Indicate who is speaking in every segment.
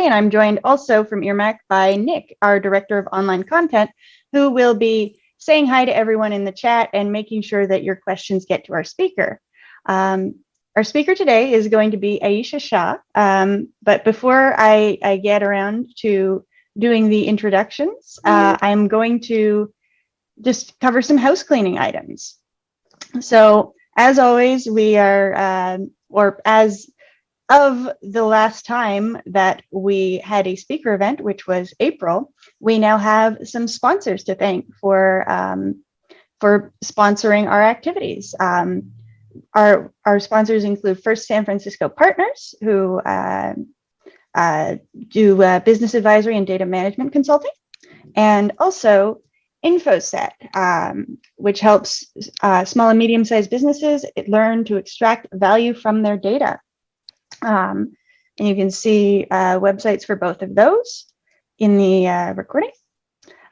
Speaker 1: and I'm joined also from EarMac by Nick, our Director of Online Content, who will be saying hi to everyone in the chat and making sure that your questions get to our speaker. Our speaker today is going to be Aisha Shah, but before I get around to doing the introductions, I'm going to just cover some house cleaning items. So as always, we are, or as of the last time that we had a speaker event, which was April, we now have some sponsors to thank for sponsoring our activities. Our sponsors include First San Francisco Partners, who do business advisory and data management consulting, and also InfoSet, which helps small and medium-sized businesses learn to extract value from their data. And you can see websites for both of those in the recording.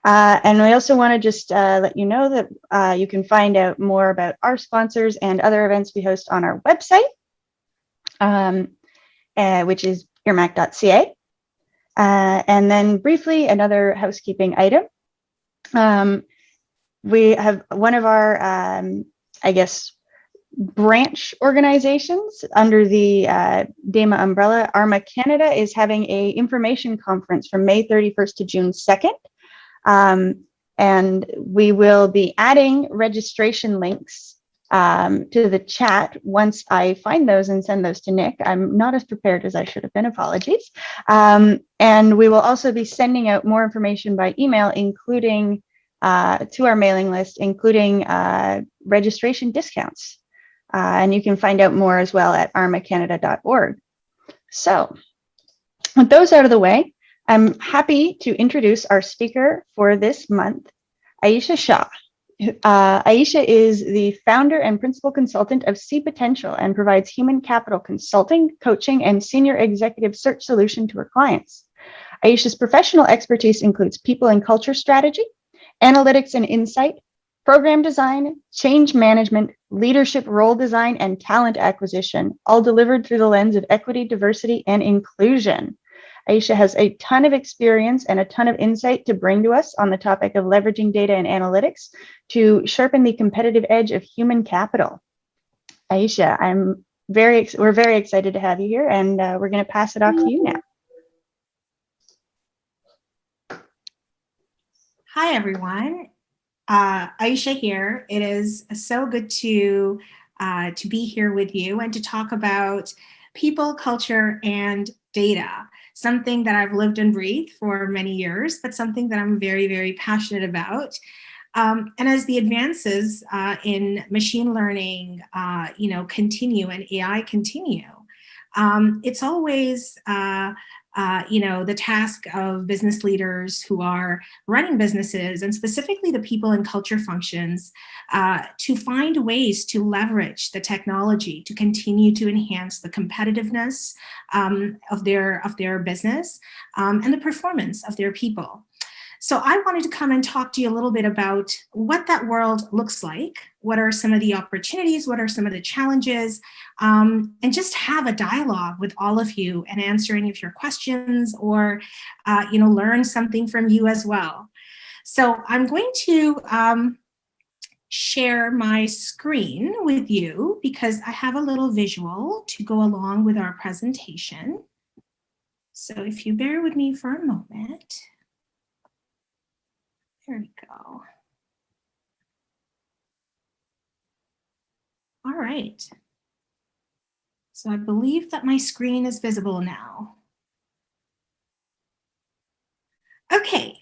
Speaker 1: And we also want to just let you know that you can find out more about our sponsors and other events we host on our website, which is earmac.ca. And then briefly, another housekeeping item. We have one of our, I guess, branch organizations under the DAMA umbrella. ARMA Canada is having a information conference from May 31st to June 2nd. And we will be adding registration links to the chat once I find those and send those to Nick. I'm not as prepared as I should have been, apologies. And we will also be sending out more information by email, including to our mailing list, including registration discounts. And you can find out more as well at armacanada.org. So with those out of the way, I'm happy to introduce our speaker for this month, Aisha Shah. Aisha is the founder and principal consultant of See Potential and provides human capital consulting, coaching, and senior executive search solution to her clients. Aisha's professional expertise includes people and culture strategy, analytics and insight, program design, change management, leadership role design, and talent acquisition, all delivered through the lens of equity, diversity, and inclusion. Aisha has a ton of experience and a ton of insight to bring to us on the topic of leveraging data and analytics to sharpen the competitive edge of human capital. Aisha, we're very excited to have you here, and we're going to pass it off to you now.
Speaker 2: Hi, everyone. Aisha here. It is so good to be here with you and to talk about people, culture, and data, something that I've lived and breathed for many years, but something that I'm very, very passionate about. And as the advances in machine learning, continue and AI continue, it's always the task of business leaders who are running businesses, and specifically the people and culture functions, to find ways to leverage the technology to continue to enhance the competitiveness of their business and the performance of their people. So I wanted to come and talk to you a little bit about what that world looks like. What are some of the opportunities? What are some of the challenges? And just have a dialogue with all of you and answer any of your questions, or learn something from you as well. So I'm going to share my screen with you because I have a little visual to go along with our presentation. So if you bear with me for a moment. There we go. All right. So I believe that my screen is visible now. Okay,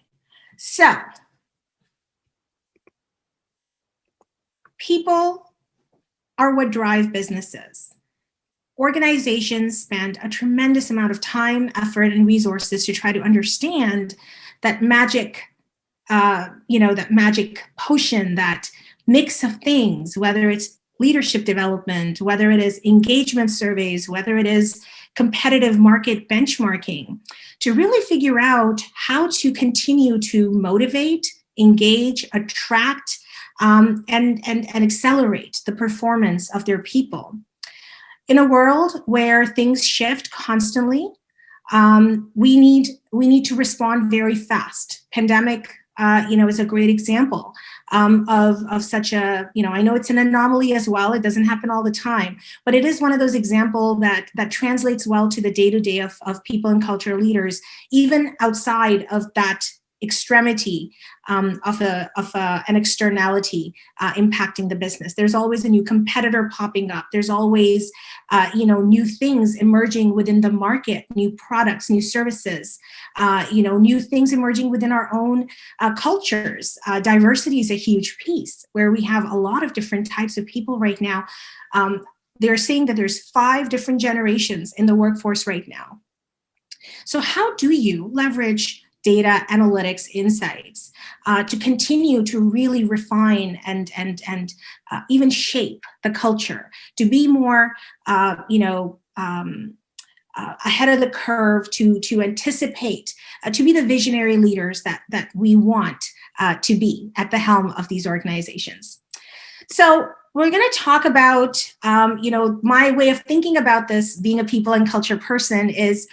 Speaker 2: so people are what drive businesses. Organizations spend a tremendous amount of time, effort, and resources to try to understand that magic that magic potion, that mix of things, whether it's leadership development, whether it is engagement surveys, whether it is competitive market benchmarking, to really figure out how to continue to motivate, engage, attract, and accelerate the performance of their people. In a world where things shift constantly, We need to respond very fast. Pandemic, is a great example of such a, I know it's an anomaly as well. It doesn't happen all the time, but it is one of those examples that translates well to the day-to-day of people and culture leaders, even outside of that extremity of an externality impacting the business. There's always a new competitor popping up. There's always new things emerging within the market, new products, new services, new things emerging within our own cultures. Diversity is a huge piece where we have a lot of different types of people right now. They're saying that there's 5 different generations in the workforce right now. So how do you leverage data, analytics, insights to continue to really refine and even shape the culture, to be more, ahead of the curve, to anticipate, to be the visionary leaders that we want to be at the helm of these organizations. So we're going to talk about, my way of thinking about this, being a people and culture person, is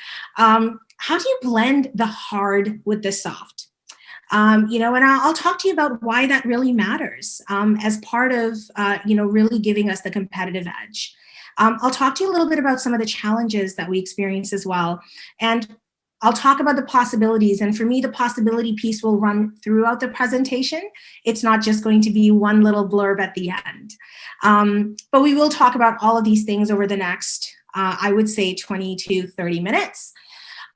Speaker 2: how do you blend the hard with the soft? And I'll talk to you about why that really matters as part of, really giving us the competitive edge. I'll talk to you a little bit about some of the challenges that we experience as well. And I'll talk about the possibilities. And for me, the possibility piece will run throughout the presentation. It's not just going to be one little blurb at the end. But we will talk about all of these things over the next, I would say, 20 to 30 minutes.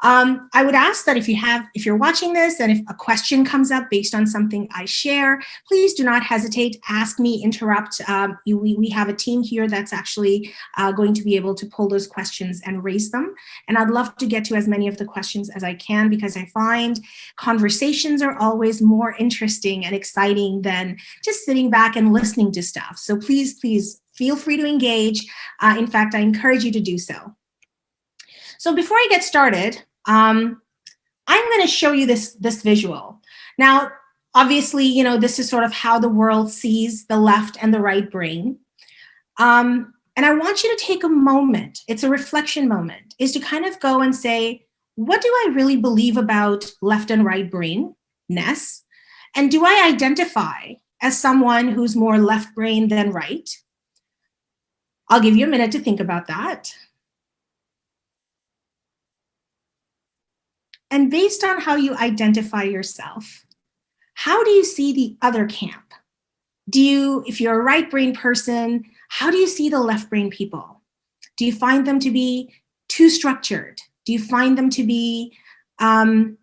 Speaker 2: I would ask that if you're watching this and if a question comes up based on something I share, please do not hesitate, ask me, interrupt. We have a team here that's actually going to be able to pull those questions and raise them. And I'd love to get to as many of the questions as I can, because I find conversations are always more interesting and exciting than just sitting back and listening to stuff. So please feel free to engage. In fact, I encourage you to do so. So before I get started, I'm going to show you this visual. Now, obviously, this is sort of how the world sees the left and the right brain. And I want you to take a moment, it's a reflection moment, is to kind of go and say, what do I really believe about left and right brainness? And do I identify as someone who's more left brain than right? I'll give you a minute to think about that. And based on how you identify yourself, how do you see the other camp? If you're a right brain person, how do you see the left brain people? Do you find them to be too structured? Do you find them to be, very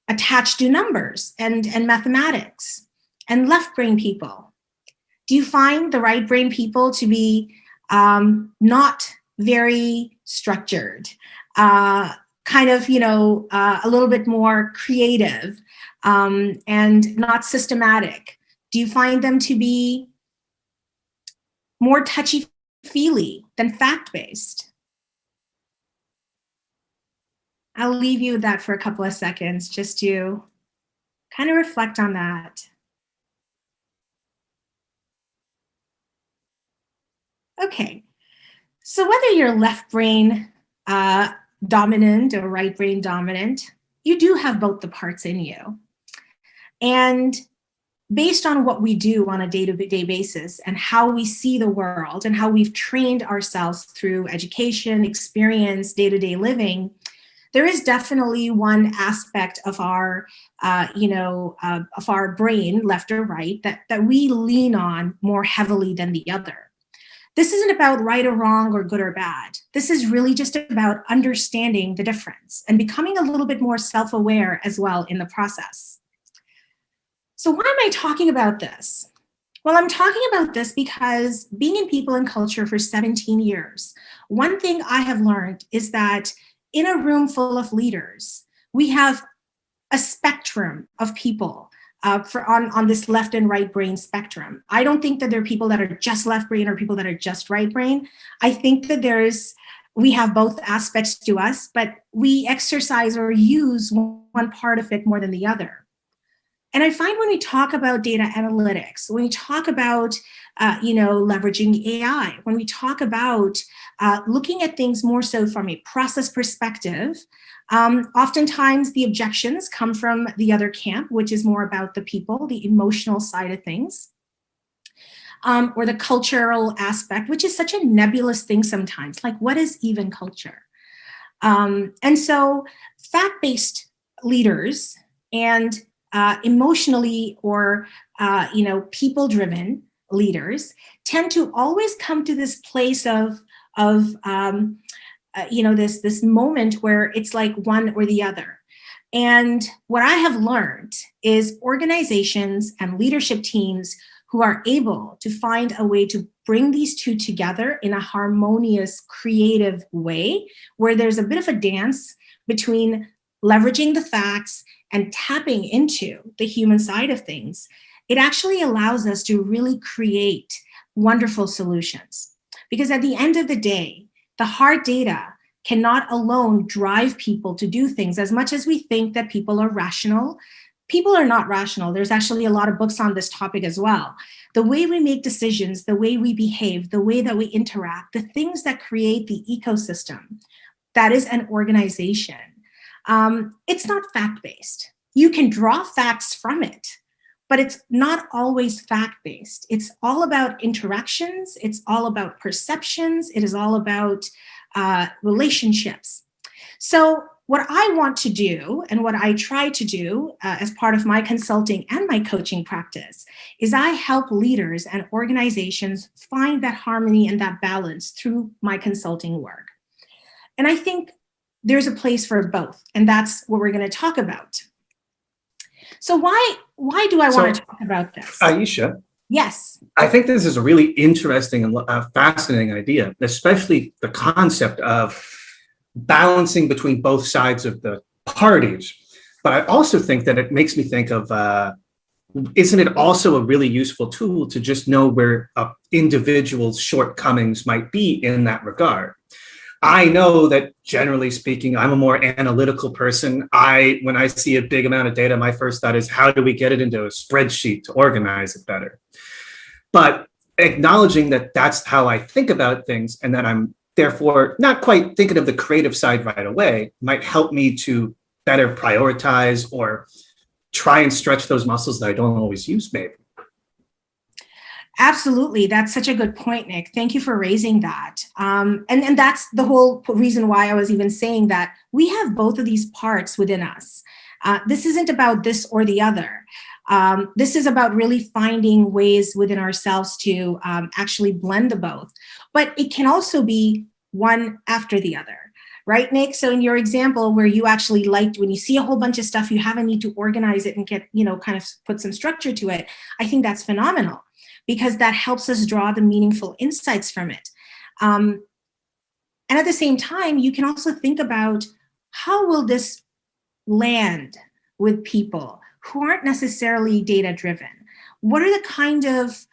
Speaker 2: attached to numbers and mathematics? And left brain people, do you find the right brain people to be not very structured? A little bit more creative and not systematic? Do you find them to be more touchy-feely than fact-based? I'll leave you with that for a couple of seconds just to kind of reflect on that. Okay, so whether you're left brain dominant or right brain dominant, you do have both the parts in you. And based on what we do on a day-to-day basis and how we see the world and how we've trained ourselves through education, experience, day-to-day living, there is definitely one aspect of our, of our brain, left or right, that we lean on more heavily than the other. This isn't about right or wrong or good or bad. This is really just about understanding the difference and becoming a little bit more self-aware as well in the process. So why am I talking about this? Well, I'm talking about this because being in people and culture for 17 years, one thing I have learned is that in a room full of leaders, we have a spectrum of people on this left and right brain spectrum. I don't think that there are people that are just left brain or people that are just right brain. I think that we have both aspects to us, but we exercise or use one part of it more than the other. And I find when we talk about data analytics, when we talk about leveraging AI, when we talk about looking at things more so from a process perspective, oftentimes the objections come from the other camp, which is more about the people, the emotional side of things, or the cultural aspect, which is such a nebulous thing sometimes. Like, what is even culture? And so fact-based leaders and emotionally or people-driven leaders tend to always come to this place of this moment where it's like one or the other. And what I have learned is organizations and leadership teams who are able to find a way to bring these two together in a harmonious, creative way, where there's a bit of a dance between leveraging the facts and tapping into the human side of things, it actually allows us to really create wonderful solutions. Because at the end of the day, the hard data cannot alone drive people to do things. As much as we think that people are rational, people are not rational. There's actually a lot of books on this topic as well. The way we make decisions, the way we behave, the way that we interact, the things that create the ecosystem, that is an organization. It's not fact-based. You can draw facts from it, but it's not always fact-based. It's all about interactions. It's all about perceptions. It is all about relationships. So what I want to do and what I try to do as part of my consulting and my coaching practice is I help leaders and organizations find that harmony and that balance through my consulting work. And I think there's a place for both, and that's what we're going to talk about. So why do I want to talk about this?
Speaker 3: Aisha.
Speaker 2: Yes.
Speaker 3: I think this is a really interesting and fascinating idea, especially the concept of balancing between both sides of the parties. But I also think that it makes me think of, isn't it also a really useful tool to just know where an individual's shortcomings might be in that regard? I know that generally speaking, I'm a more analytical person. When I see a big amount of data, my first thought is, how do we get it into a spreadsheet to organize it better? But acknowledging that that's how I think about things, and that I'm therefore not quite thinking of the creative side right away, might help me to better prioritize or try and stretch those muscles that I don't always use, maybe.
Speaker 2: Absolutely. That's such a good point, Nick. Thank you for raising that. And that's the whole reason why I was even saying that we have both of these parts within us. This isn't about this or the other. This is about really finding ways within ourselves to actually blend the both. But it can also be one after the other. Right, Nick? So in your example where you actually liked, when you see a whole bunch of stuff, you have a need to organize it and get, kind of put some structure to it. I think that's phenomenal, because that helps us draw the meaningful insights from it. And at the same time, you can also think about, how will this land with people who aren't necessarily data driven? What are the kind of,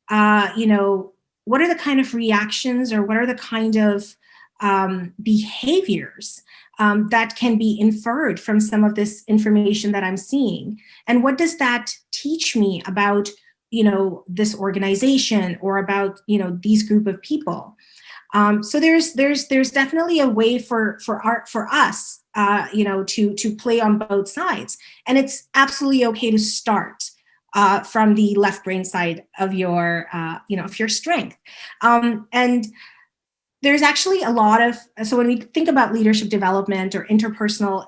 Speaker 2: what are the kind of reactions, or what are the kind of behaviors that can be inferred from some of this information that I'm seeing? And what does that teach me about this organization, or about these group of people? So there's definitely a way for us to play on both sides, and it's absolutely okay to start from the left brain side of your of your strength. And there's actually a lot of, so when we think about leadership development or interpersonal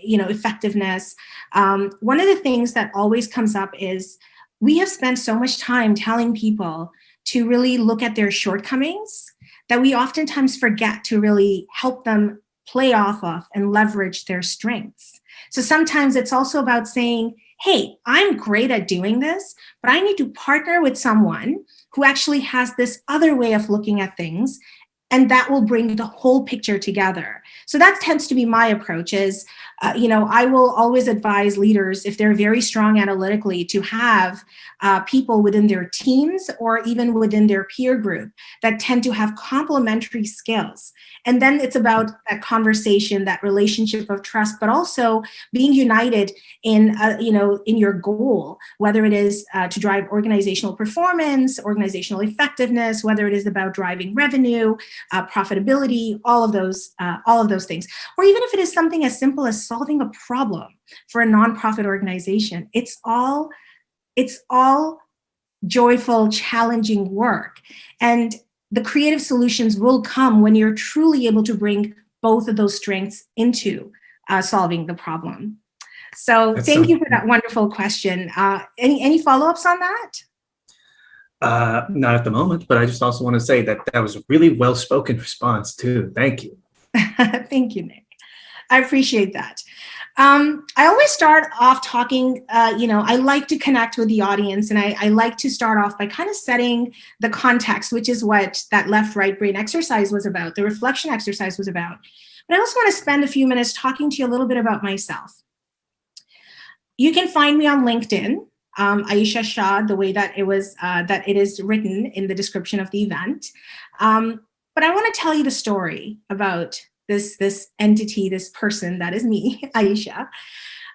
Speaker 2: effectiveness, one of the things that always comes up is, we have spent so much time telling people to really look at their shortcomings that we oftentimes forget to really help them play off of and leverage their strengths. So sometimes it's also about saying, hey, I'm great at doing this, but I need to partner with someone who actually has this other way of looking at things, And that will bring the whole picture together. So that tends to be my approach is, I will always advise leaders, if they're very strong analytically, to have people within their teams or even within their peer group that tend to have complementary skills. And then it's about that conversation, that relationship of trust, but also being united in your goal, whether it is to drive organizational performance, organizational effectiveness, whether it is about driving revenue, profitability, all of those things. Or even if it is something as simple as solving a problem for a nonprofit organization, it's all joyful, challenging work. And the creative solutions will come when you're truly able to bring both of those strengths into solving the problem. So thank you for that wonderful question. Any follow-ups on that?
Speaker 3: Not at the moment, but I just also want to say that that was a really well-spoken response too. Thank you.
Speaker 2: Thank you, Nick. I appreciate that. I always start off talking, I like to connect with the audience, and I like to start off by kind of setting the context, which is what that left-right brain exercise was about, the reflection exercise was about. But I also want to spend a few minutes talking to you a little bit about myself. You can find me on LinkedIn, Aisha Shah, the way that it is written in the description of the event. But I want to tell you the story about this entity, this person that is me, Aisha.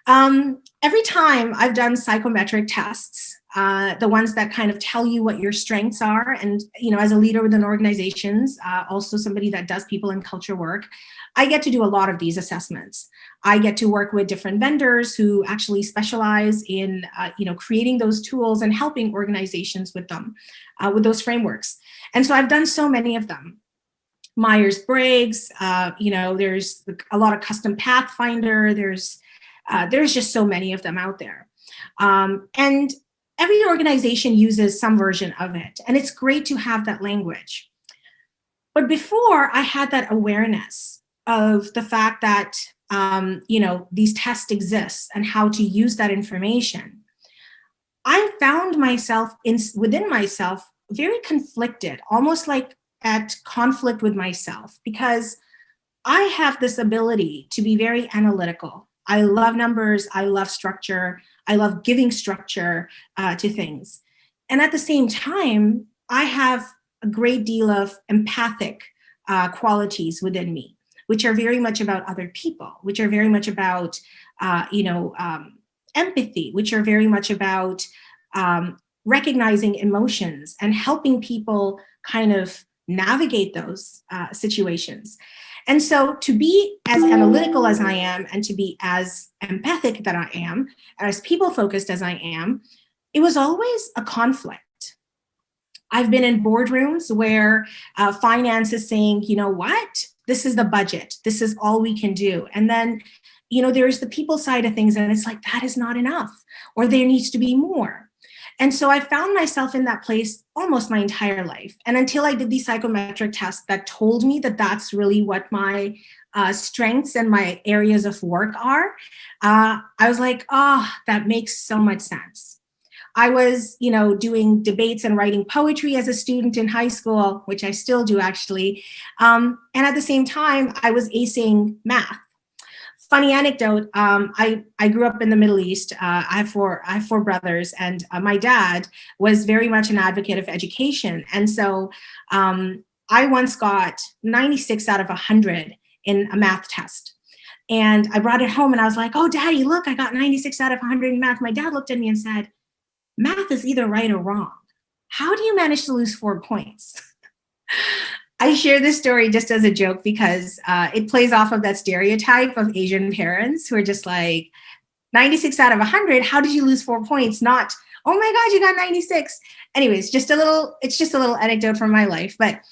Speaker 2: Every time I've done psychometric tests, the ones that kind of tell you what your strengths are, and as a leader within organizations, also somebody that does people and culture work, I get to do a lot of these assessments. I get to work with different vendors who actually specialize in creating those tools and helping organizations with them, with those frameworks. And so I've done so many of them. Myers-Briggs, there's a lot of custom Pathfinder, there's just so many of them out there. And every organization uses some version of it, and it's great to have that language. But before I had that awareness of the fact that, these tests exist and how to use that information, I found myself within myself very conflicted, almost like at conflict with myself, because I have this ability to be very analytical. I love numbers. I love structure. I love giving structure to things. And at the same time, I have a great deal of empathic qualities within me, which are very much about other people, which are very much about, empathy, which are very much about recognizing emotions and helping people kind of navigate those situations. And so to be as analytical as I am, and to be as empathic that I am, as people-focused as I am, it was always a conflict. I've been in boardrooms where finance is saying, you know what, this is the budget, this is all we can do. And then, there's the people side of things, and it's like, that is not enough, or there needs to be more. And so I found myself in that place almost my entire life. And until I did these psychometric tests that told me that that's really what my strengths and my areas of work are, I was like, that makes so much sense. I was, doing debates and writing poetry as a student in high school, which I still do actually. And at the same time, I was acing math. Funny anecdote, I grew up in the Middle East. I have four brothers, and my dad was very much an advocate of education. And so I once got 96 out of 100 in a math test. And I brought it home and I was like, oh, Daddy, look, I got 96 out of 100 in math. My dad looked at me and said, math is either right or wrong. How do you manage to lose 4 points? I share this story just as a joke because it plays off of that stereotype of Asian parents who are just like, 96 out of 100, how did you lose 4 points? Not, oh my God, you got 96. Anyways, it's just a little anecdote from my life. But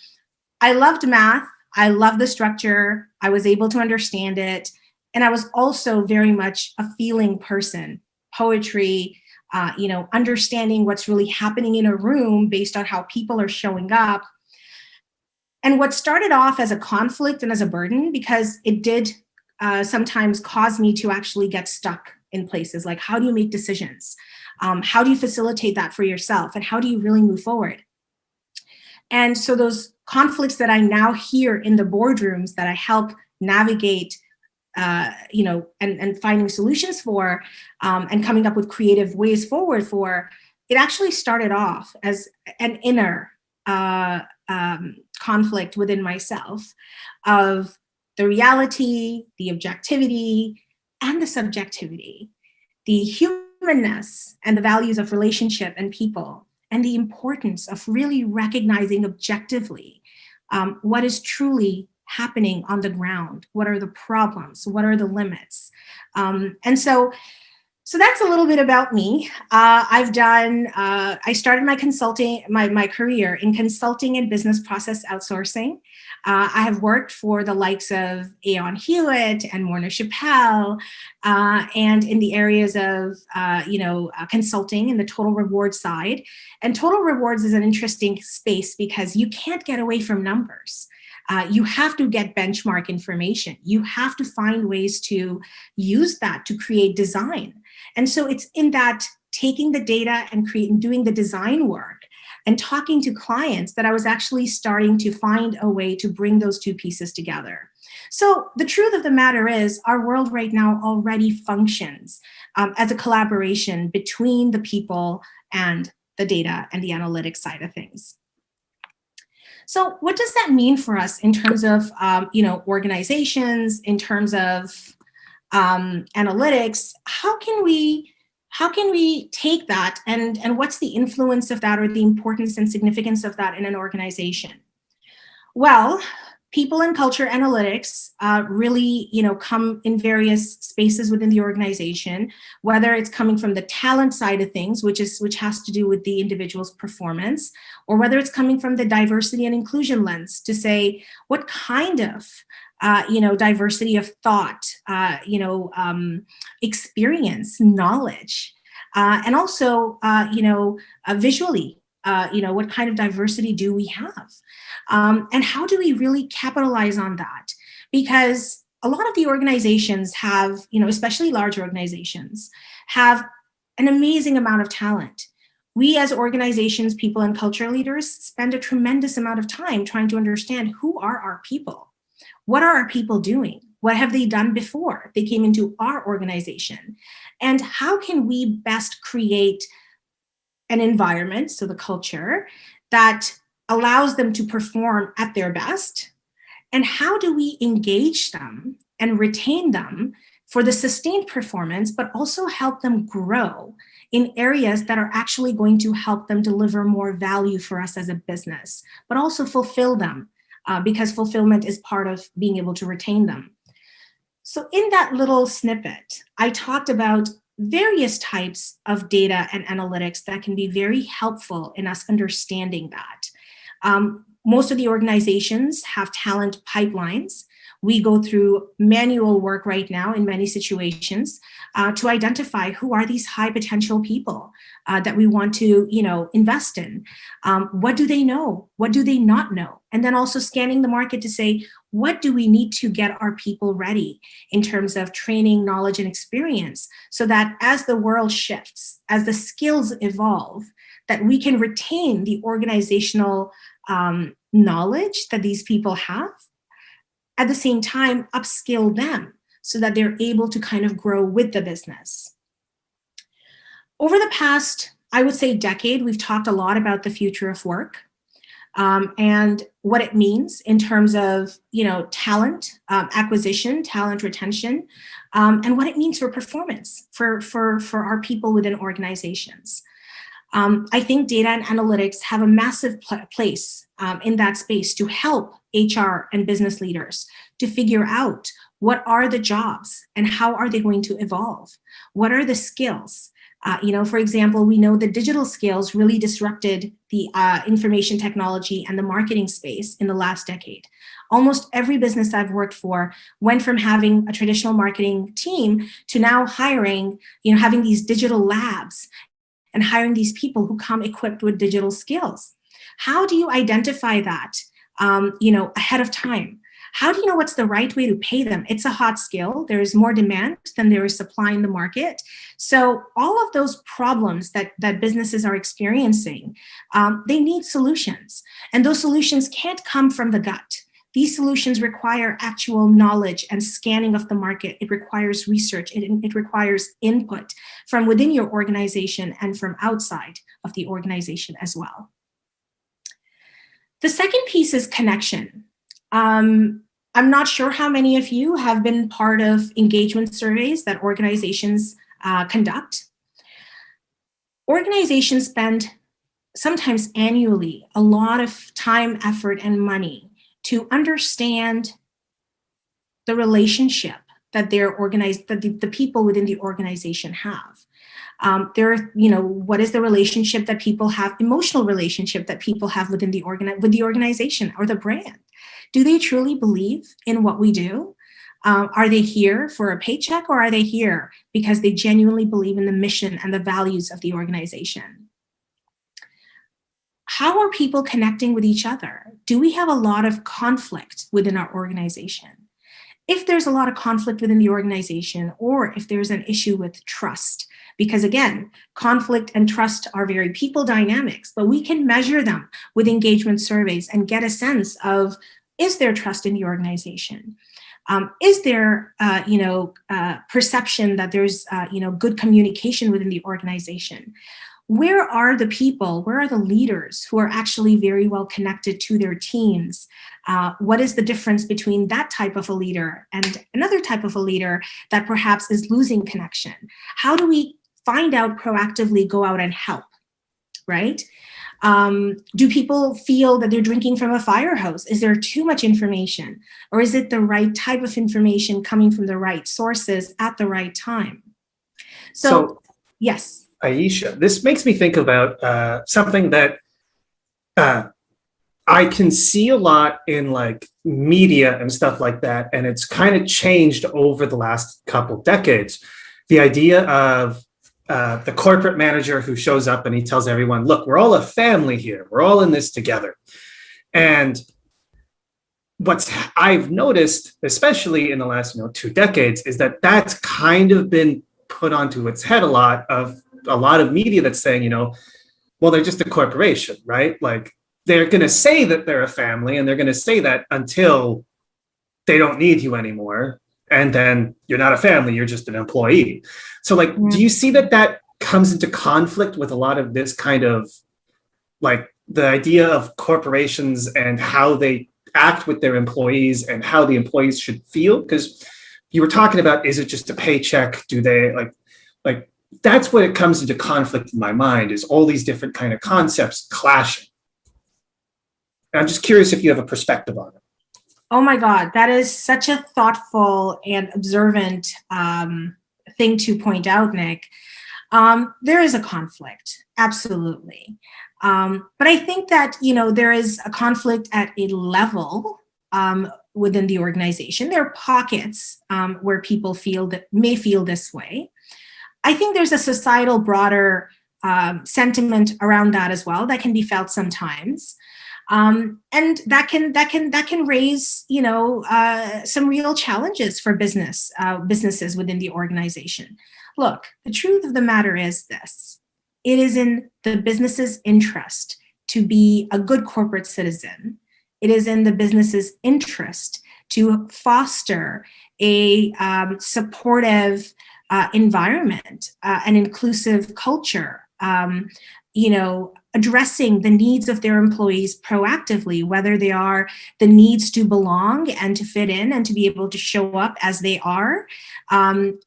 Speaker 2: I loved math. I loved the structure. I was able to understand it. And I was also very much a feeling person. Poetry, understanding what's really happening in a room based on how people are showing up. And what started off as a conflict and as a burden, because it did sometimes cause me to actually get stuck in places like, how do you make decisions? How do you facilitate that for yourself? And how do you really move forward? And so those conflicts that I now hear in the boardrooms that I help navigate, and finding solutions for, and coming up with creative ways forward for, it actually started off as an inner conflict within myself of the reality, the objectivity, and the subjectivity, the humanness and the values of relationship and people, and the importance of really recognizing objectively what is truly happening on the ground. What are the problems? What are the limits? And so that's a little bit about me. I started my consulting, my career in consulting and business process outsourcing. I have worked for the likes of Aon Hewitt and Warner Chappell, and in the areas of, consulting in the total reward side. And total rewards is an interesting space because you can't get away from numbers. You have to get benchmark information. You have to find ways to use that to create design. And so it's in that taking the data and doing the design work and talking to clients that I was actually starting to find a way to bring those two pieces together. So the truth of the matter is our world right now already functions as a collaboration between the people and the data and the analytics side of things. So what does that mean for us in terms of, organizations, in terms of analytics? How can we take that and what's the influence of that or the importance and significance of that in an organization? Well, people and culture analytics really, come in various spaces within the organization, whether it's coming from the talent side of things, which has to do with the individual's performance, or whether it's coming from the diversity and inclusion lens to say what kind of diversity of thought, experience, knowledge, and also, visually, what kind of diversity do we have? And how do we really capitalize on that? Because a lot of the organizations have, especially large organizations, have an amazing amount of talent. We as organizations, people and culture leaders spend a tremendous amount of time trying to understand who are our people? What are our people doing? What have they done before they came into our organization? And how can we best create an environment, so the culture, that allows them to perform at their best? And how do we engage them and retain them for the sustained performance, but also help them grow in areas that are actually going to help them deliver more value for us as a business, but also fulfill them, because fulfillment is part of being able to retain them. So in that little snippet, I talked about various types of data and analytics that can be very helpful in us understanding that. Most of the organizations have talent pipelines. We go through manual work right now in many situations to identify who are these high potential people that we want to, invest in. What do they know? What do they not know? And then also scanning the market to say, what do we need to get our people ready in terms of training, knowledge, and experience, so that as the world shifts, as the skills evolve, that we can retain the organizational knowledge that these people have, at the same time upskill them so that they're able to kind of grow with the business. Over the past, I would say, decade, we've talked a lot about the future of work and what it means in terms of, talent acquisition, talent retention, and what it means for performance for our people within organizations. I think data and analytics have a massive place in that space to help HR and business leaders to figure out what are the jobs and how are they going to evolve? What are the skills? For example, we know the digital skills really disrupted the information technology and the marketing space in the last decade. Almost every business I've worked for went from having a traditional marketing team to now hiring, having these digital labs and hiring these people who come equipped with digital skills. How do you identify that, ahead of time? How do you know what's the right way to pay them? It's a hot skill. There is more demand than there is supply in the market. So all of those problems that businesses are experiencing, they need solutions. And those solutions can't come from the gut. These solutions require actual knowledge and scanning of the market. It requires research. It requires input from within your organization and from outside of the organization as well. The second piece is connection. I'm not sure how many of you have been part of engagement surveys that organizations conduct. Organizations spend sometimes annually a lot of time, effort, and money to understand the relationship that the people within the organization have. What is the relationship that people have, emotional relationship that people have within the organization or the brand? Do they truly believe in what we do? Are they here for a paycheck, or are they here because they genuinely believe in the mission and the values of the organization? How are people connecting with each other? Do we have a lot of conflict within our organization? If there's a lot of conflict within the organization, or if there's an issue with trust, because again, conflict and trust are very people dynamics, but we can measure them with engagement surveys and get a sense of, is there trust in the organization? Is there, perception that there's, good communication within the organization? Where are the people, where are the leaders who are actually very well connected to their teams? What is the difference between that type of a leader and another type of a leader that perhaps is losing connection? How do we find out proactively, go out and help, right? Do people feel that they're drinking from a fire hose? Is there too much information? Or is it the right type of information coming from the right sources at the right time? So yes.
Speaker 3: Aisha, this makes me think about something that I can see a lot in like media and stuff like that, and it's kind of changed over the last couple decades. The idea of the corporate manager who shows up and he tells everyone, look, we're all a family here. We're all in this together. And what I've noticed, especially in the last 2 decades, is that that's kind of been put onto its head a lot of media that's saying, well, they're just a corporation, right? Like they're going to say that they're a family, and they're going to say that until they don't need you anymore. And then you're not a family, you're just an employee. So like, do you see that comes into conflict with a lot of this kind of like the idea of corporations and how they act with their employees and how the employees should feel? Because you were talking about, is it just a paycheck? Do they like that's what it comes into conflict in my mind, is all these different kind of concepts clashing. And I'm just curious if you have a perspective on it.
Speaker 2: Oh my God, that is such a thoughtful and observant thing to point out, Nick. There is a conflict, absolutely. But I think that, there is a conflict at a level within the organization. There are pockets where people may feel this way. I think there's a societal broader sentiment around that as well that can be felt sometimes. And that can raise, some real challenges for businesses within the organization. Look, the truth of the matter is this: it is in the business's interest to be a good corporate citizen. It is in the business's interest to foster a supportive environment, an inclusive culture, addressing the needs of their employees proactively, whether they are the needs to belong and to fit in and to be able to show up as they are, to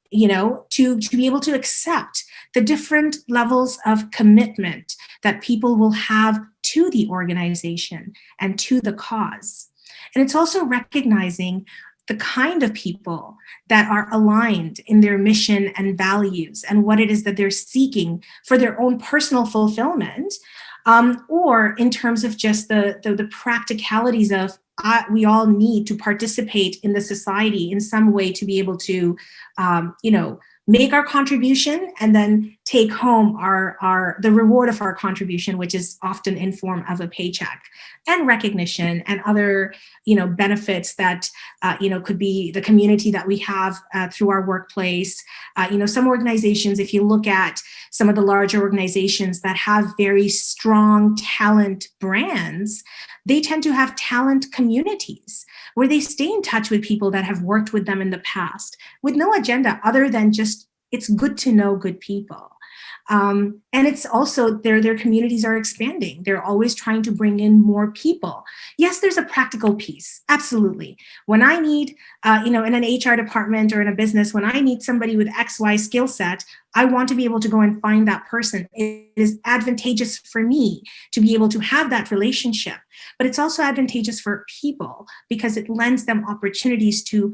Speaker 2: be able to accept the different levels of commitment that people will have to the organization and to the cause. And it's also recognizing the kind of people that are aligned in their mission and values and what it is that they're seeking for their own personal fulfillment, or in terms of just the practicalities of we all need to participate in the society in some way to be able to, make our contribution and then take home the reward of our contribution, which is often in form of a paycheck and recognition and other, benefits that, could be the community that we have through our workplace. Some organizations, if you look at some of the larger organizations that have very strong talent brands, they tend to have talent communities where they stay in touch with people that have worked with them in the past with no agenda other than just, it's good to know good people. And it's also their communities are expanding. They're always trying to bring in more people. Yes, there's a practical piece. Absolutely. When I need, in an HR department or in a business, when I need somebody with XY skill set, I want to be able to go and find that person. It is advantageous for me to be able to have that relationship, but it's also advantageous for people because it lends them opportunities to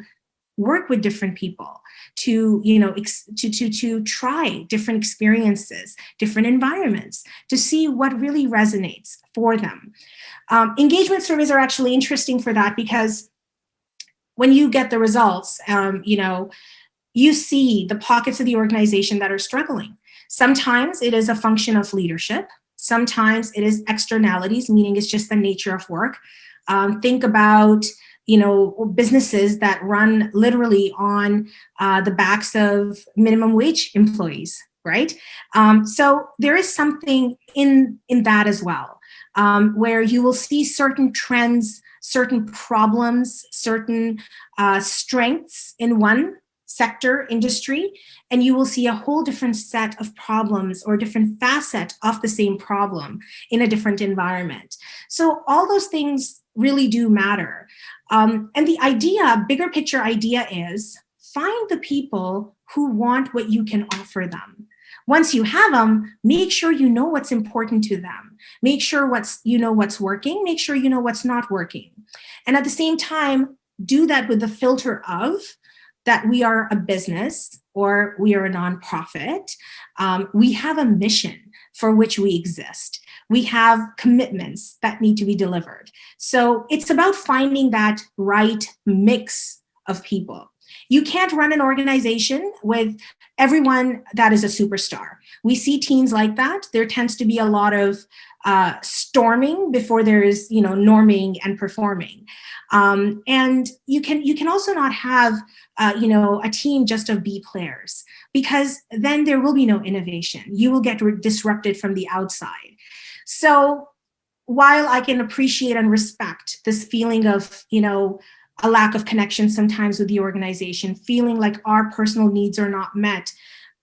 Speaker 2: work with different people, to to try different experiences, different environments, to see what really resonates for them. Engagement surveys are actually interesting for that because when you get the results, you see the pockets of the organization that are struggling. Sometimes it is a function of leadership. Sometimes it is externalities, meaning it's just the nature of work. Think about businesses that run literally on the backs of minimum wage employees, right? So there is something in that as well, where you will see certain trends, certain problems, certain strengths in one sector, industry, and you will see a whole different set of problems or different facet of the same problem in a different environment. So all those things really do matter. And the idea, bigger picture idea is find the people who want what you can offer them. Once you have them, make sure you know what's important to them. Make sure what's working, make sure you know what's not working. And at the same time, do that with the filter of that we are a business or we are a nonprofit. We have a mission for which we exist. We have commitments that need to be delivered. So it's about finding that right mix of people. You can't run an organization with everyone that is a superstar. We see teams like that. There tends to be a lot of storming before there is, norming and performing. And you can also not have, a team just of B players, because then there will be no innovation. You will get disrupted from the outside. So while I can appreciate and respect this feeling of, a lack of connection sometimes with the organization, feeling like our personal needs are not met,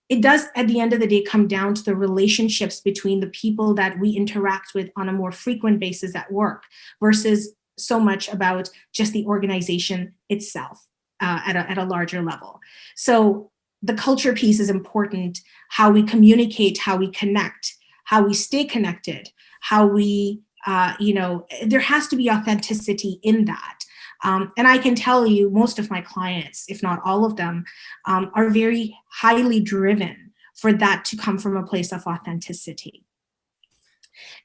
Speaker 2: it does at the end of the day come down to the relationships between the people that we interact with on a more frequent basis at work versus so much about just the organization itself at a larger level. So the culture piece is important, how we communicate, how we connect, how we stay connected, how we, there has to be authenticity in that. And I can tell you most of my clients, if not all of them, are very highly driven for that to come from a place of authenticity.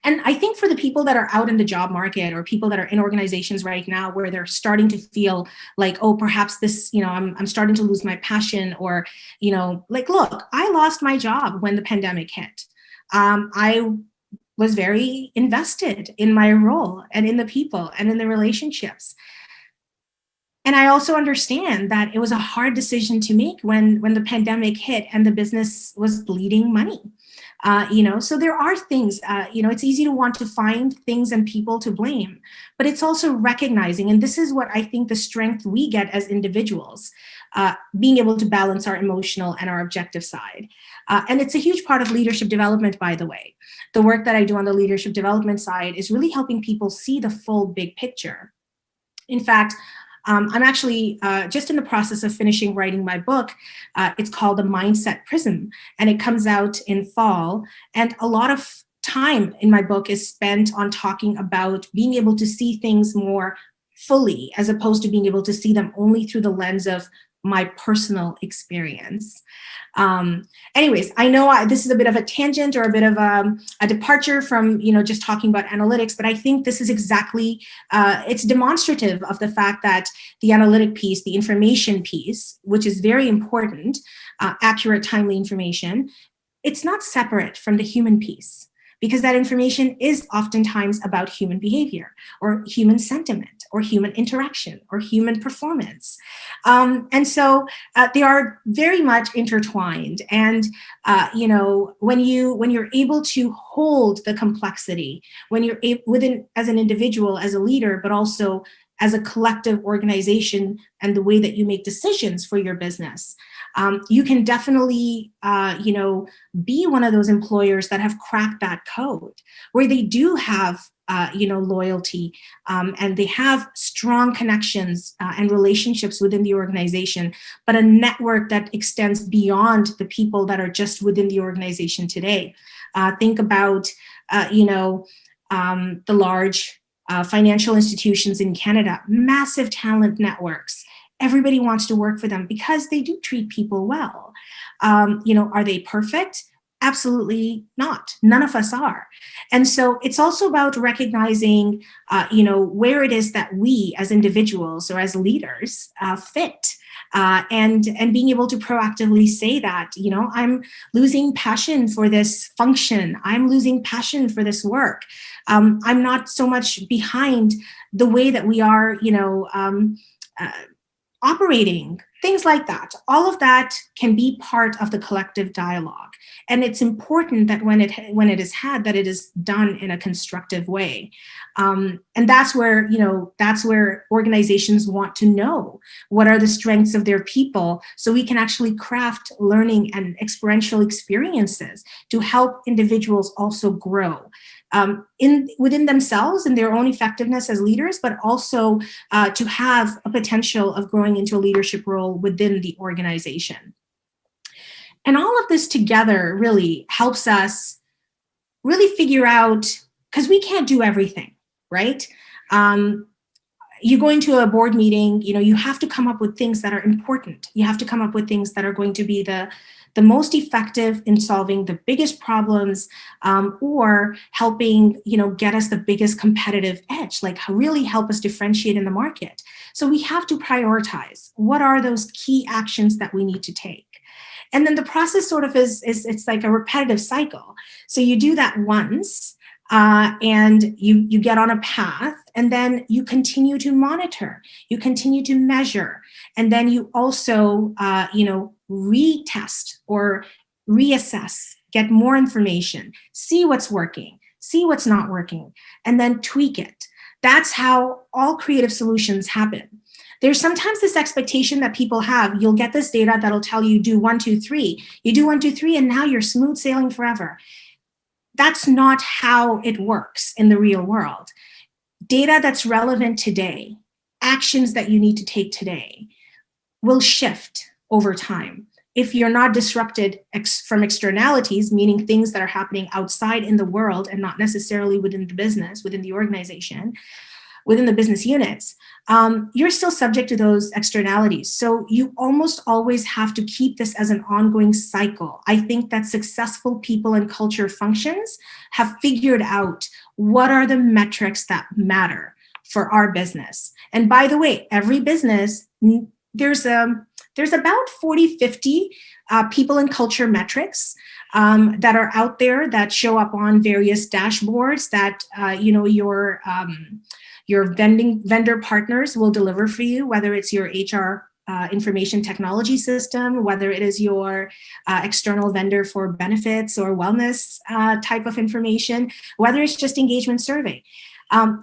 Speaker 2: And I think for the people that are out in the job market or people that are in organizations right now where they're starting to feel like, oh, perhaps this, I'm starting to lose my passion, or, look, I lost my job when the pandemic hit. I was very invested in my role and in the people and in the relationships. And I also understand that it was a hard decision to make when the pandemic hit and the business was bleeding money. So there are things, it's easy to want to find things and people to blame, but it's also recognizing, and this is what I think the strength we get as individuals, being able to balance our emotional and our objective side. And it's a huge part of leadership development, by the way. The work that I do on the leadership development side is really helping people see the full big picture. In fact, I'm actually just in the process of finishing writing my book. It's called The Mindset Prism, and it comes out in fall. And a lot of time in my book is spent on talking about being able to see things more fully, as opposed to being able to see them only through the lens of my personal experience. Anyways, I know this is a bit of a tangent or a bit of a departure from, just talking about analytics, but I think this is exactly, it's demonstrative of the fact that the analytic piece, the information piece, which is very important, accurate, timely information, it's not separate from the human piece, because that information is oftentimes about human behavior or human sentiment or human interaction or human performance. And so they are very much intertwined. And, when you're able to hold the complexity, when you're within as an individual, as a leader, but also as a collective organization and the way that you make decisions for your business, you can definitely, be one of those employers that have cracked that code, where they do have, loyalty, and they have strong connections and relationships within the organization, but a network that extends beyond the people that are just within the organization today. Think about, the large financial institutions in Canada, massive talent networks. Everybody wants to work for them because they do treat people well. Are they perfect? Absolutely not. None of us are. And so it's also about recognizing, where it is that we as individuals or as leaders fit. And being able to proactively say that, I'm losing passion for this function. I'm losing passion for this work. I'm not so much behind the way that we are, operating, things like that. All of that can be part of the collective dialogue. And it's important that when it is had, that it is done in a constructive way. And that's where organizations want to know what are the strengths of their people, so we can actually craft learning and experiential experiences to help individuals also grow. Within themselves and their own effectiveness as leaders, but also to have a potential of growing into a leadership role within the organization. And all of this together really helps us really figure out, because we can't do everything, right? You go into a board meeting, you have to come up with things that are important. You have to come up with things that are going to be the most effective in solving the biggest problems, or helping, get us the biggest competitive edge, like really help us differentiate in the market. So we have to prioritize what are those key actions that we need to take. And then the process sort of is it's like a repetitive cycle. So you do that once, and you get on a path, and then you continue to monitor, you continue to measure, and then you also, retest or reassess, get more information, see what's working, see what's not working, and then tweak it. That's how all creative solutions happen. There's sometimes this expectation that people have, you'll get this data that'll tell you do 1, 2, 3. You do 1, 2, 3, and now you're smooth sailing forever. That's not how it works in the real world. Data that's relevant today, actions that you need to take today, will shift over time. If you're not disrupted from externalities, meaning things that are happening outside in the world and not necessarily within the business, within the organization, within the business units, you're still subject to those externalities. So you almost always have to keep this as an ongoing cycle. I think that successful people and culture functions have figured out what are the metrics that matter for our business. And by the way, every business, there's about 40, 50 people and culture metrics that are out there that show up on various dashboards that your vendor partners will deliver for you, whether it's your HR information technology system, whether it is your external vendor for benefits or wellness type of information, whether it's just engagement survey.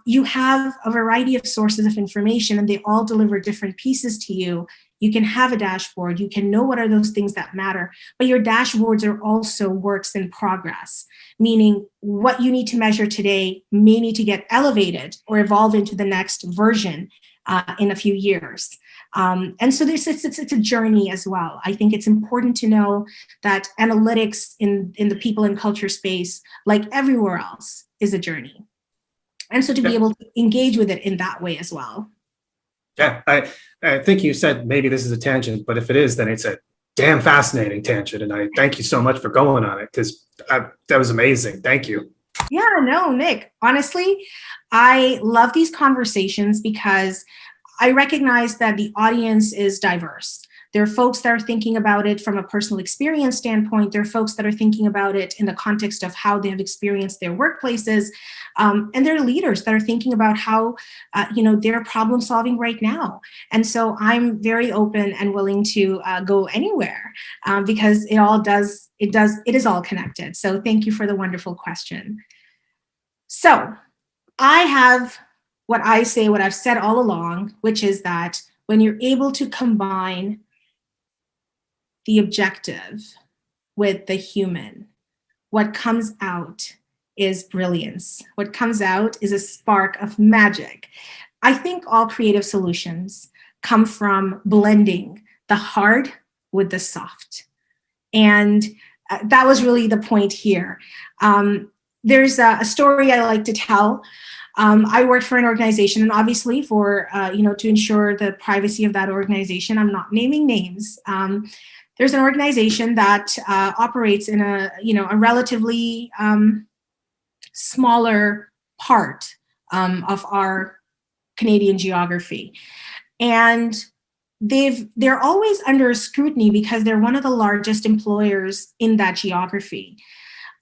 Speaker 2: You have a variety of sources of information, and they all deliver different pieces to you. You can have a dashboard. You can know what are those things that matter, but your dashboards are also works in progress, meaning what you need to measure today may need to get elevated or evolve into the next version in a few years. And so it's a journey as well. I think it's important to know that analytics in the people and culture space, like everywhere else, is a journey. And so to be able to engage with it in that way as well.
Speaker 3: Yeah, I think you said maybe this is a tangent, but if it is, then it's a damn fascinating tangent. And I thank you so much for going on it, because that was amazing. Thank you.
Speaker 2: Yeah, no, Nick, honestly, I love these conversations because I recognize that the audience is diverse. There are folks that are thinking about it from a personal experience standpoint. There are folks that are thinking about it in the context of how they have experienced their workplaces. And there are leaders that are thinking about how, they're problem solving right now. And so I'm very open and willing to go anywhere because it is all connected. So thank you for the wonderful question. So I have what I've said all along, which is that when you're able to combine the objective with the human, what comes out is brilliance. What comes out is a spark of magic. I think all creative solutions come from blending the hard with the soft. And that was really the point here. There's a story I like to tell. I worked for an organization, and obviously for, to ensure the privacy of that organization, I'm not naming names. There's an organization that operates in a relatively smaller part of our Canadian geography. And they're always under scrutiny because they're one of the largest employers in that geography.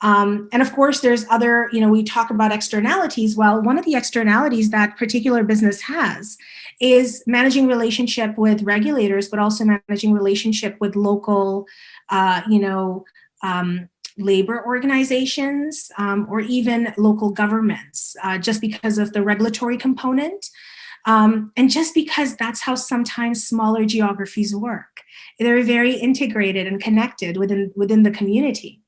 Speaker 2: And of course, there's other, we talk about externalities. Well, one of the externalities that particular business has is managing relationship with regulators, but also managing relationship with local, labor organizations, or even local governments, just because of the regulatory component. And just because that's how sometimes smaller geographies work. They're very integrated and connected within the community.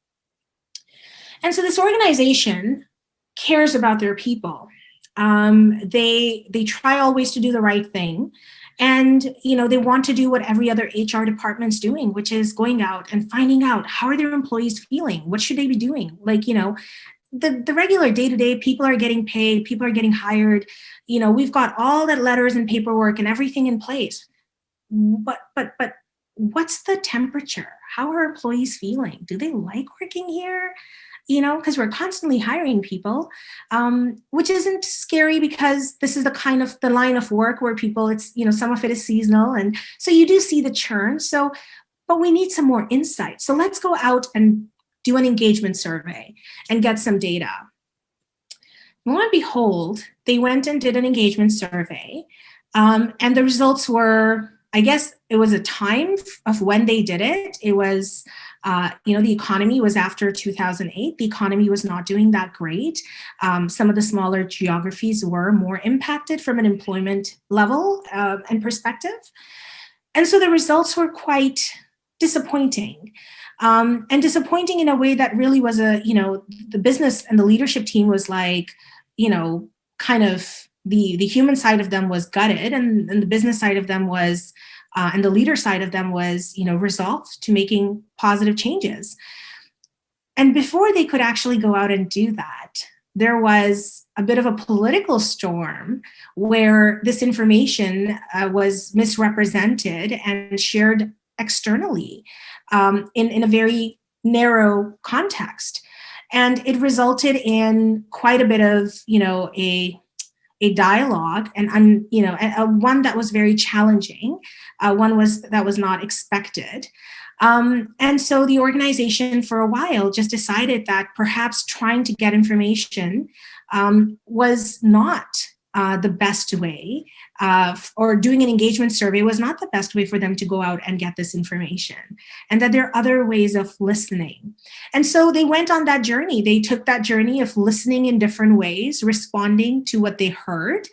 Speaker 2: And so this organization cares about their people. They try always to do the right thing. And, they want to do what every other HR department's doing, which is going out and finding out how are their employees feeling? What should they be doing? The regular day-to-day, people are getting paid, people are getting hired. We've got all that letters and paperwork and everything in place. But what's the temperature? How are employees feeling? Do they like working here? Because we're constantly hiring people, which isn't scary because this is the line of work where people, it's, some of it is seasonal. And so you do see the churn. But we need some more insight. So let's go out and do an engagement survey and get some data. Lo and behold, they went and did an engagement survey. And the results were, I guess it was a time of when they did it. It was, the economy was after 2008. The economy was not doing that great. Some of the smaller geographies were more impacted from an employment level and perspective. And so the results were quite disappointing. And disappointing in a way that really was the business and the leadership team was like, kind of the human side of them was gutted, and the business side of them was, and the leader side of them was, resolved to making positive changes. And before they could actually go out and do that, there was a bit of a political storm where this information was misrepresented and shared externally in a very narrow context. And it resulted in quite a bit of, a dialogue and one that was very challenging, that was not expected. And so the organization for a while just decided that perhaps trying to get information was not the best way, or doing an engagement survey was not the best way for them to go out and get this information, and that there are other ways of listening. And so they went on that journey. They took that journey of listening in different ways, responding to what they heard,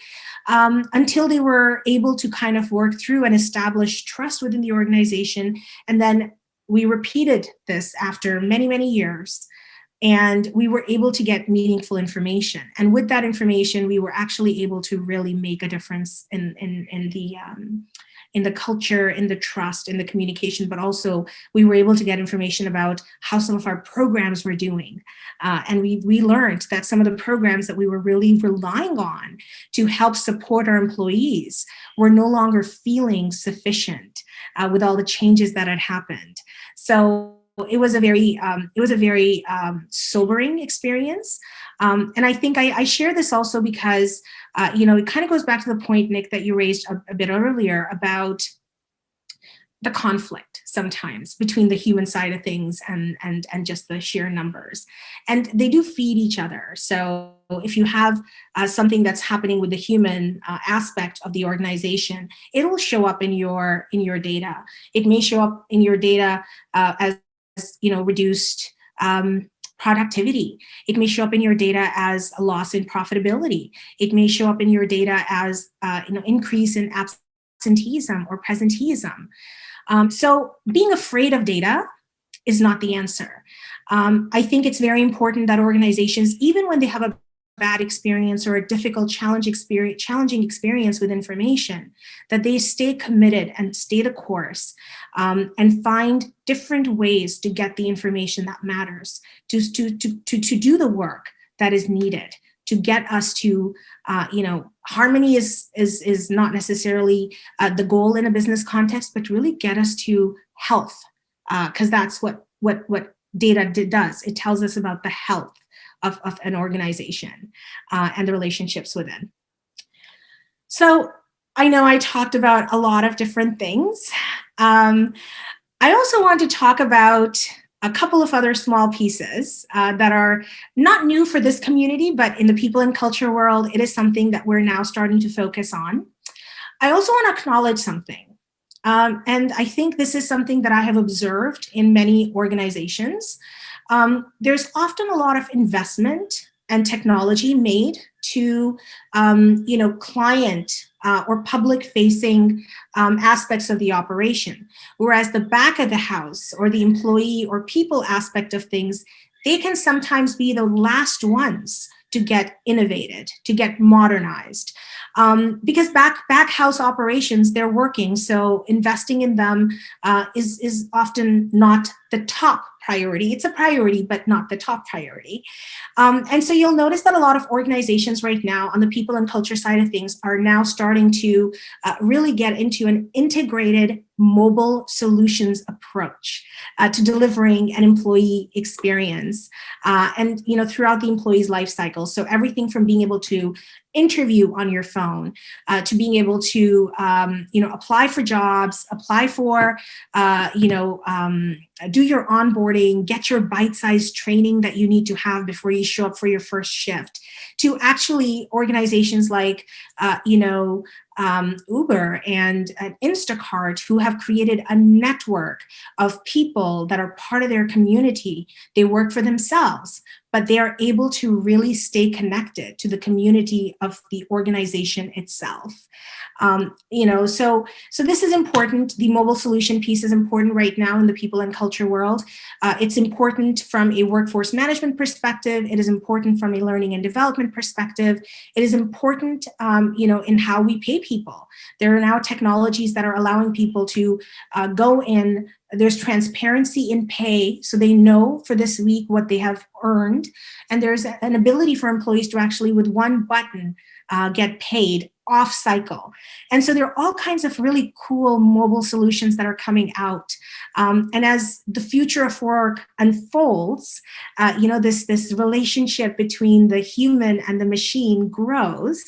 Speaker 2: until they were able to kind of work through and establish trust within the organization. And then we repeated this after many, many years. And we were able to get meaningful information. And with that information, we were actually able to really make a difference in the culture, in the trust, in the communication, but also we were able to get information about how some of our programs were doing. And we learned that some of the programs that we were really relying on to help support our employees were no longer feeling sufficient with all the changes that had happened. So it was a very sobering experience. And I think I share this also because, it kind of goes back to the point, Nick, that you raised a bit earlier about the conflict sometimes between the human side of things and just the sheer numbers. And they do feed each other. So if you have something that's happening with the human aspect of the organization, it will show up in your data. It may show up in your data as reduced productivity. It may show up in your data as a loss in profitability. It may show up in your data as increase in absenteeism or presenteeism. So being afraid of data is not the answer. I think it's very important that organizations, even when they have a bad experience or a difficult challenging experience with information, that they stay committed and stay the course, and find different ways to get the information that matters, to do the work that is needed to get us to, harmony is not necessarily the goal in a business context, but really get us to health, because that's what data does. It tells us about the health of an organization and the relationships within. So I know I talked about a lot of different things. I also want to talk about a couple of other small pieces that are not new for this community, but in the people and culture world, it is something that we're now starting to focus on. I also want to acknowledge something. And I think this is something that I have observed in many organizations. There's often a lot of investment and technology made to, client or public-facing aspects of the operation, whereas the back of the house or the employee or people aspect of things, they can sometimes be the last ones to get innovated, to get modernized. Because back house operations, they're working, so investing in them is often not the top priority. It's a priority, but not the top priority. And so you'll notice that a lot of organizations right now on the people and culture side of things are now starting to really get into an integrated mobile solutions approach to delivering an employee experience and throughout the employee's life cycle. So everything from being able to interview on your phone to being able to apply for jobs, apply for do your onboarding, get your bite-sized training that you need to have before you show up for your first shift, to actually organizations like Uber and Instacart, who have created a network of people that are part of their community. They work for themselves, but they are able to really stay connected to the community of the organization itself. So this is important. The mobile solution piece is important right now in the people and culture world. It's important from a workforce management perspective. It is important from a learning and development perspective. It is important, in how we pay people. There are now technologies that are allowing people to go in. There's transparency in pay, so they know for this week what they have earned. And there's an ability for employees to actually, with one button, get paid off cycle. And so there are all kinds of really cool mobile solutions that are coming out. And as the future of work unfolds, this relationship between the human and the machine grows.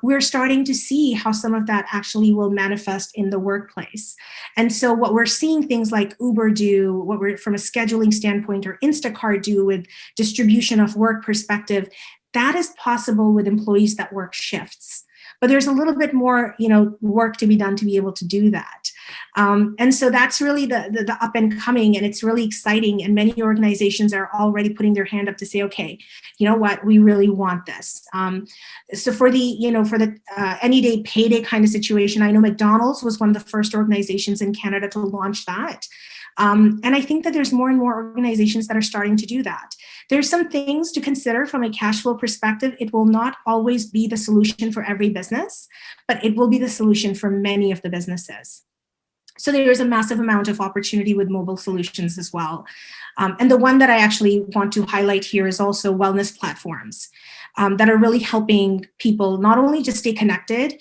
Speaker 2: We're starting to see how some of that actually will manifest in the workplace. And so what we're seeing things like Uber do, what we're from a scheduling standpoint, or Instacart do with distribution of work perspective, that is possible with employees that work shifts. But there's a little bit more, work to be done to be able to do that. And so that's really the up and coming, and it's really exciting. And many organizations are already putting their hand up to say, okay, you know what, we really want this. So for the any day payday kind of situation, I know McDonald's was one of the first organizations in Canada to launch that. And I think that there's more and more organizations that are starting to do that. There's some things to consider from a cash flow perspective. It will not always be the solution for every business, but it will be the solution for many of the businesses. So there's a massive amount of opportunity with mobile solutions as well. And the one that I actually want to highlight here is also wellness platforms that are really helping people not only just stay connected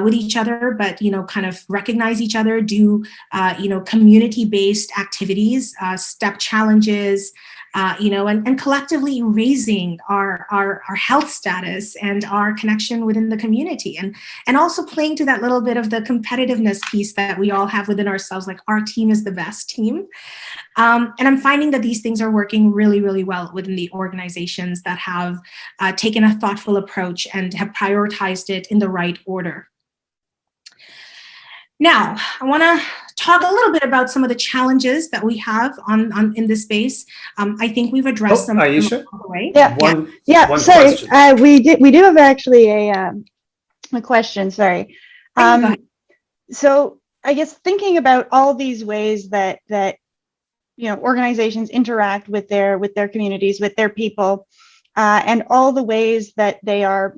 Speaker 2: with each other, but, kind of recognize each other, do, community-based activities, step challenges, and collectively raising our health status and our connection within the community, and also playing to that little bit of the competitiveness piece that we all have within ourselves, like our team is the best team. And I'm finding that these things are working really, really well within the organizations that have taken a thoughtful approach and have prioritized it in the right order. Now, I want to talk a little bit about some of the challenges that we have in this space. I think we've addressed them.
Speaker 3: Aisha?
Speaker 1: Yeah.
Speaker 3: One
Speaker 1: sorry,
Speaker 3: question.
Speaker 1: we do have actually a question. Sorry. So I guess thinking about all these ways that organizations interact with their communities, with their people, and all the ways that they are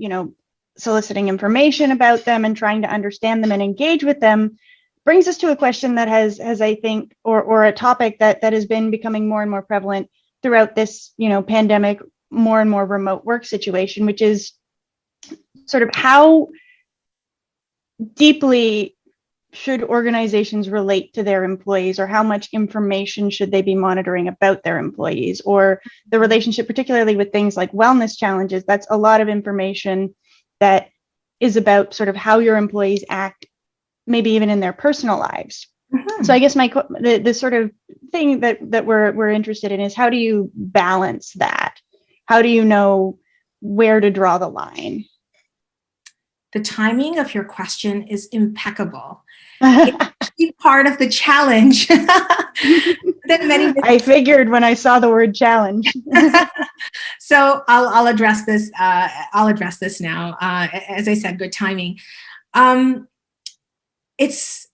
Speaker 1: soliciting information about them and trying to understand them and engage with them, brings us to a question that has I think, or a topic that has been becoming more and more prevalent throughout this pandemic, more and more remote work situation, which is sort of how deeply should organizations relate to their employees, or how much information should they be monitoring about their employees, or the relationship, particularly with things like wellness challenges. That's a lot of information that is about sort of how your employees act, maybe even in their personal lives. Mm-hmm. So I guess the sort of thing that we're interested in is, how do you balance that? How do you know where to draw the line?
Speaker 2: The timing of your question is impeccable. It's part of the challenge that many.
Speaker 1: I figured when I saw the word challenge.
Speaker 2: So I'll address this. I'll address this now. As I said, good timing. It's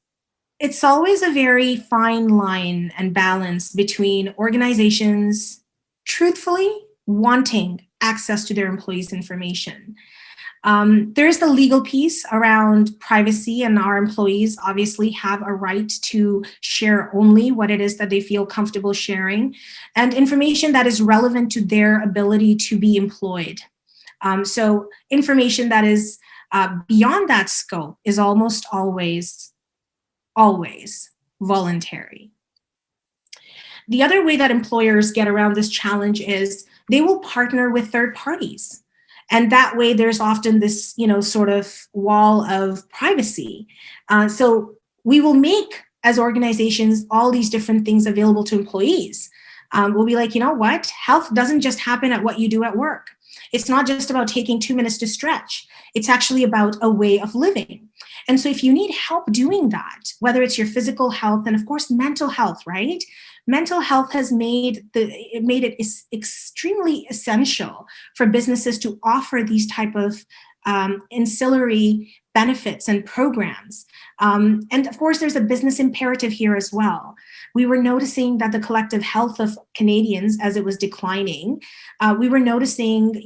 Speaker 2: always a very fine line and balance between organizations truthfully wanting access to their employees' information. There's the legal piece around privacy, and our employees obviously have a right to share only what it is that they feel comfortable sharing, and information that is relevant to their ability to be employed. So information that is beyond that scope is almost always voluntary. The other way that employers get around this challenge is they will partner with third parties. And that way there's often this, sort of wall of privacy. So we will make, as organizations, all these different things available to employees. We'll be like, you know what? Health doesn't just happen at what you do at work. It's not just about taking 2 minutes to stretch. It's actually about a way of living. And so if you need help doing that, whether it's your physical health and of course, mental health, right? Mental health has made it extremely essential for businesses to offer these type of ancillary benefits and programs. And of course, there's a business imperative here as well. We were noticing that the collective health of Canadians, as it was declining, we were noticing,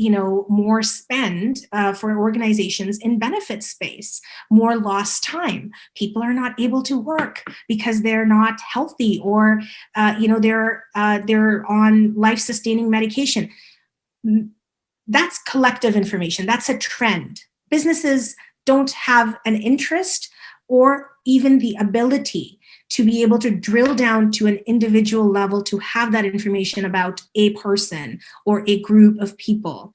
Speaker 2: more spend for organizations in benefit space, more lost time. People are not able to work because they're not healthy, or they're on life-sustaining medication. That's collective information. That's a trend. Businesses don't have an interest or even the ability to be able to drill down to an individual level to have that information about a person or a group of people.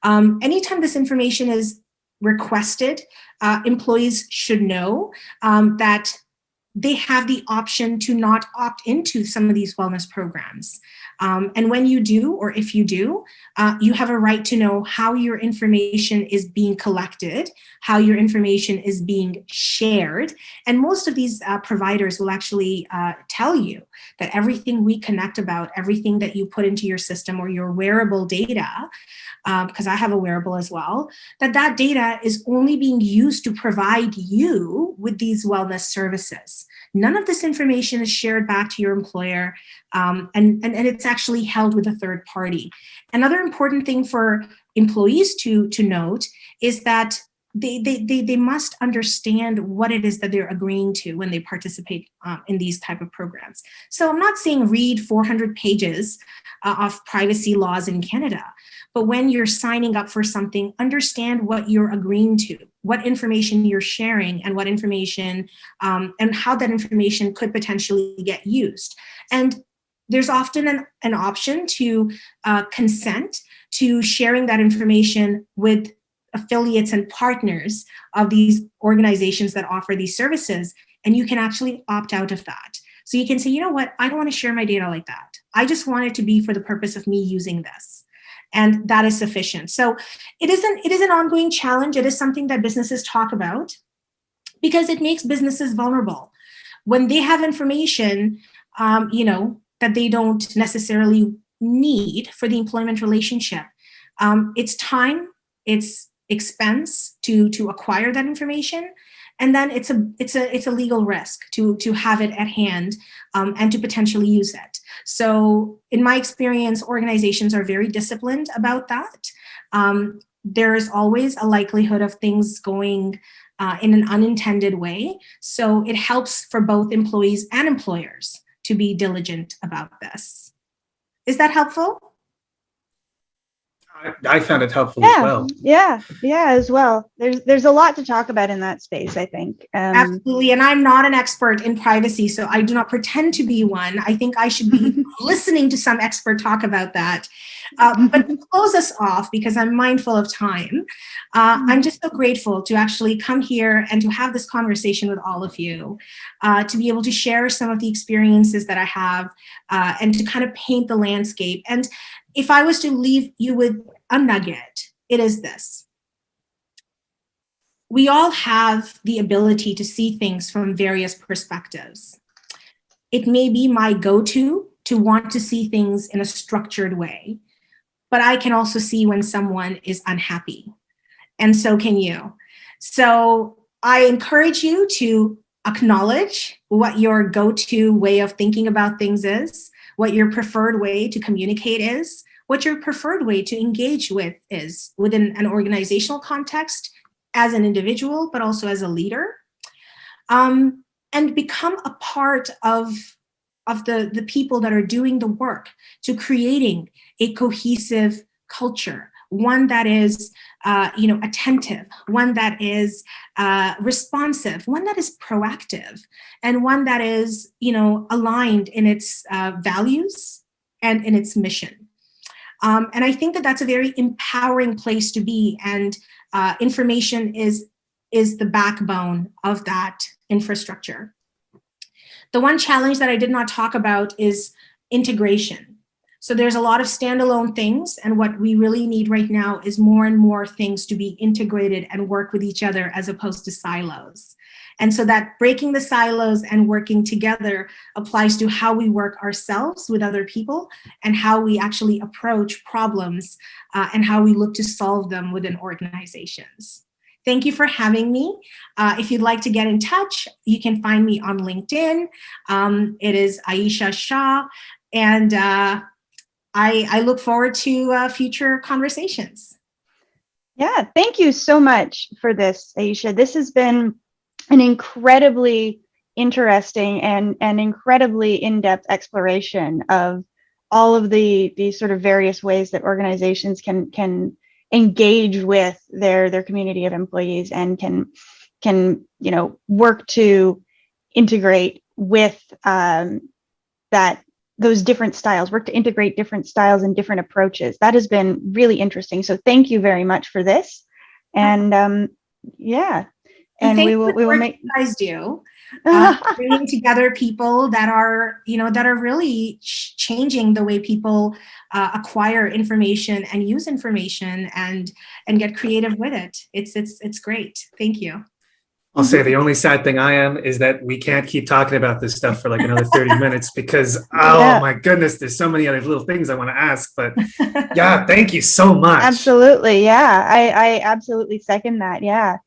Speaker 2: Anytime this information is requested, employees should know that they have the option to not opt into some of these wellness programs. And when you do, or if you do, you have a right to know how your information is being collected, how your information is being shared. And most of these providers will actually tell you that everything we connect about, everything that you put into your system or your wearable data, because I have a wearable as well, that data is only being used to provide you with these wellness services. None of this information is shared back to your employer, and it's actually held with a third party. Another important thing for employees to note is that they must understand what it is that they're agreeing to when they participate in these type of programs. So I'm not saying read 400 pages of privacy laws in Canada, but when you're signing up for something, understand what you're agreeing to, what information you're sharing, and what information and how that information could potentially get used. And there's often an option to consent to sharing that information with affiliates and partners of these organizations that offer these services. And you can actually opt out of that. So you can say, you know what, I don't want to share my data like that. I just want it to be for the purpose of me using this. And that is sufficient. So it is an ongoing challenge. It is something that businesses talk about because it makes businesses vulnerable. When they have information, that they don't necessarily need for the employment relationship, it's time, it's expense to acquire that information, and then it's a legal risk to have it at hand and to potentially use it. So in my experience, organizations are very disciplined about that. There is always a likelihood of things going in an unintended way. So it helps for both employees and employers to be diligent about this. Is that helpful?
Speaker 3: I found it helpful as well.
Speaker 1: Yeah, as well. There's a lot to talk about in that space, I think.
Speaker 2: Absolutely. And I'm not an expert in privacy, so I do not pretend to be one. I think I should be listening to some expert talk about that. But to close us off, because I'm mindful of time, I'm just so grateful to actually come here and to have this conversation with all of you, to be able to share some of the experiences that I have, and to kind of paint the landscape. And if I was to leave you with a nugget, it is this. We all have the ability to see things from various perspectives. It may be my go-to to want to see things in a structured way, but I can also see when someone is unhappy, and so can you. So I encourage you to acknowledge what your go-to way of thinking about things is, what your preferred way to communicate is, what your preferred way to engage with is within an organizational context, as an individual, but also as a leader, and become a part of the people that are doing the work to creating a cohesive culture, one that is attentive, one that is responsive, one that is proactive, and one that is aligned in its values and in its mission. And I think that that's a very empowering place to be, and information is the backbone of that infrastructure. The one challenge that I did not talk about is integration. So there's a lot of standalone things, and what we really need right now is more and more things to be integrated and work with each other as opposed to silos. And so that breaking the silos and working together applies to how we work ourselves with other people, and how we actually approach problems, and how we look to solve them within organizations. Thank you for having me. If you'd like to get in touch, you can find me on LinkedIn. It is Aisha Shah, and I look forward to future conversations.
Speaker 1: Yeah, thank you so much for this, Aisha. This has been an incredibly interesting and incredibly in-depth exploration of all of the sort of various ways that organizations can engage with their community of employees, and can work to integrate with those different styles, work to integrate different styles and different approaches. That has been really interesting. So thank you very much for this. And yeah. And we will make
Speaker 2: you guys do, bringing together people that are really changing the way people acquire information and use information, and get creative with it. It's great. Thank you.
Speaker 3: I'll say the only sad thing I am is that we can't keep talking about this stuff for like another 30 minutes because, my goodness, there's so many other little things I want to ask. But yeah, thank you so much.
Speaker 1: Absolutely. Yeah, I absolutely second that. Yeah.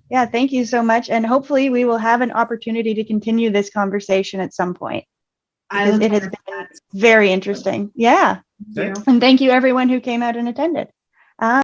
Speaker 1: Yeah, thank you so much. And hopefully we will have an opportunity to continue this conversation at some point. It has been very interesting. Yeah.
Speaker 2: Thank you.
Speaker 1: And thank you everyone who came out and attended.